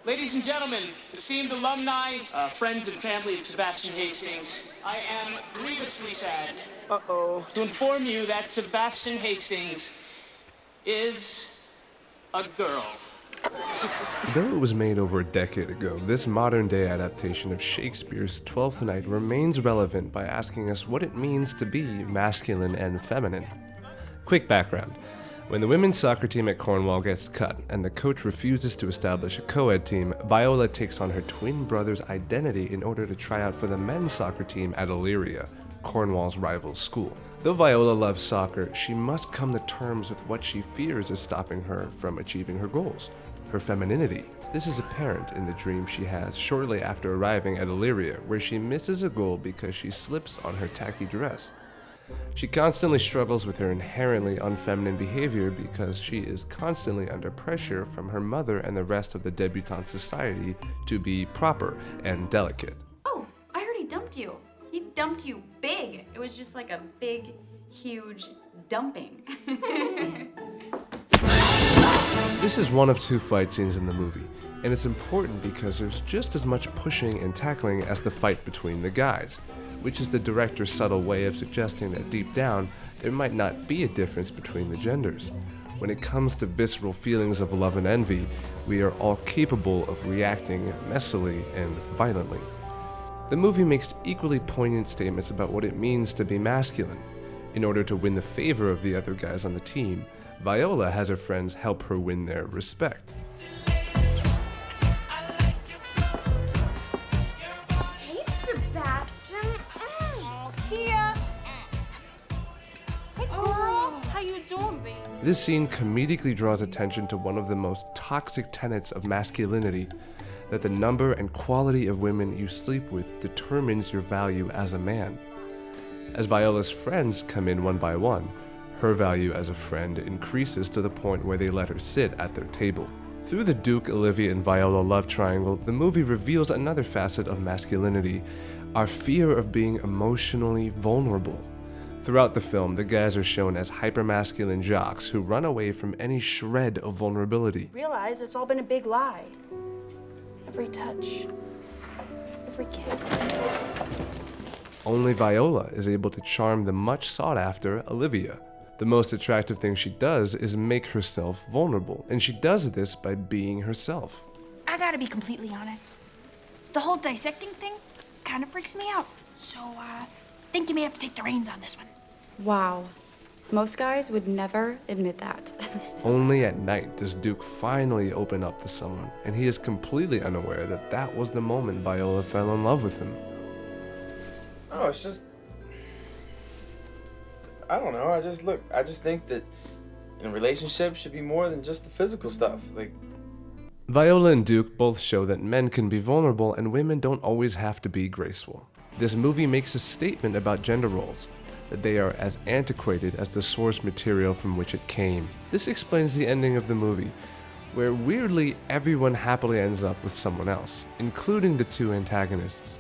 Ladies and gentlemen, esteemed alumni, friends and family of Sebastian Hastings, I am grievously sad to inform you that Sebastian Hastings is a girl. Though it was made over a decade ago, this modern-day adaptation of Shakespeare's Twelfth Night remains relevant by asking us what it means to be masculine and feminine. Quick background. When the women's soccer team at Cornwall gets cut and the coach refuses to establish a co-ed team, Viola takes on her twin brother's identity in order to try out for the men's soccer team at Illyria, Cornwall's rival school. Though Viola loves soccer, she must come to terms with what she fears is stopping her from achieving her goals: her femininity. This is apparent in the dream she has shortly after arriving at Illyria, where she misses a goal because she slips on her tacky dress. She constantly struggles with her inherently unfeminine behavior because she is constantly under pressure from her mother and the rest of the debutante society to be proper and delicate. Oh, I heard he dumped you. He dumped you big. It was just like a big, huge dumping. This is one of two fight scenes in the movie, and it's important because there's just as much pushing and tackling as the fight between the guys, which is the director's subtle way of suggesting that deep down, there might not be a difference between the genders. When it comes to visceral feelings of love and envy, we are all capable of reacting messily and violently. The movie makes equally poignant statements about what it means to be masculine. In order to win the favor of the other guys on the team, Viola has her friends help her win their respect. Hey, Sebastian. Kia. Hey, girls. How you doing, baby? This scene comedically draws attention to one of the most toxic tenets of masculinity, that the number and quality of women you sleep with determines your value as a man. As Viola's friends come in one by one, her value as a friend increases to the point where they let her sit at their table. Through the Duke, Olivia, and Viola love triangle, the movie reveals another facet of masculinity: our fear of being emotionally vulnerable. Throughout the film, the guys are shown as hypermasculine jocks who run away from any shred of vulnerability. Realize it's all been a big lie. Every touch, every kiss. Only Viola is able to charm the much sought-after Olivia. The most attractive thing she does is make herself vulnerable, and she does this by being herself. I gotta be completely honest. The whole dissecting thing kind of freaks me out. So, think you may have to take the reins on this one. Wow. Most guys would never admit that. Only at night does Duke finally open up to someone, and he is completely unaware that that was the moment Viola fell in love with him. Oh, it's just, I don't know. I just think that in a relationship should be more than just the physical stuff. Like, Viola and Duke both show that men can be vulnerable and women don't always have to be graceful. This movie makes a statement about gender roles, that they are as antiquated as the source material from which it came. This explains the ending of the movie, where weirdly everyone happily ends up with someone else, including the two antagonists.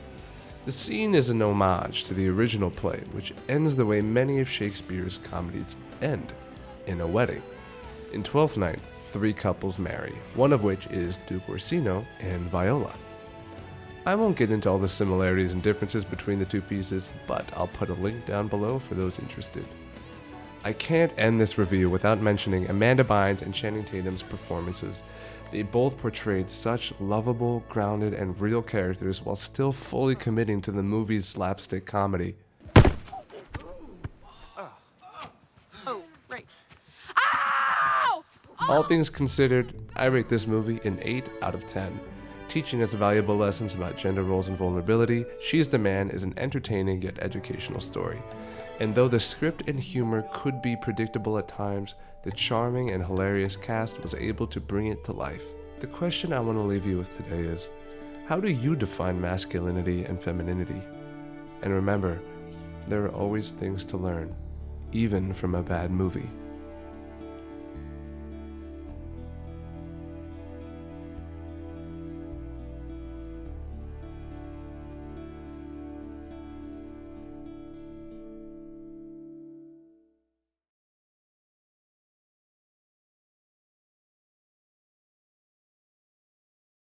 The scene is an homage to the original play, which ends the way many of Shakespeare's comedies end, in a wedding. In Twelfth Night, 3 couples marry, one of which is Duke Orsino and Viola. I won't get into all the similarities and differences between the two pieces, but I'll put a link down below for those interested. I can't end this review without mentioning Amanda Bynes and Channing Tatum's performances. They both portrayed such lovable, grounded, and real characters while still fully committing to the movie's slapstick comedy. Oh, right. Ow! All things considered, I rate this movie an 8 out of 10. Teaching us valuable lessons about gender roles and vulnerability, She's the Man is an entertaining yet educational story. And though the script and humor could be predictable at times, the charming and hilarious cast was able to bring it to life. The question I want to leave you with today is, how do you define masculinity and femininity? And remember, there are always things to learn, even from a bad movie.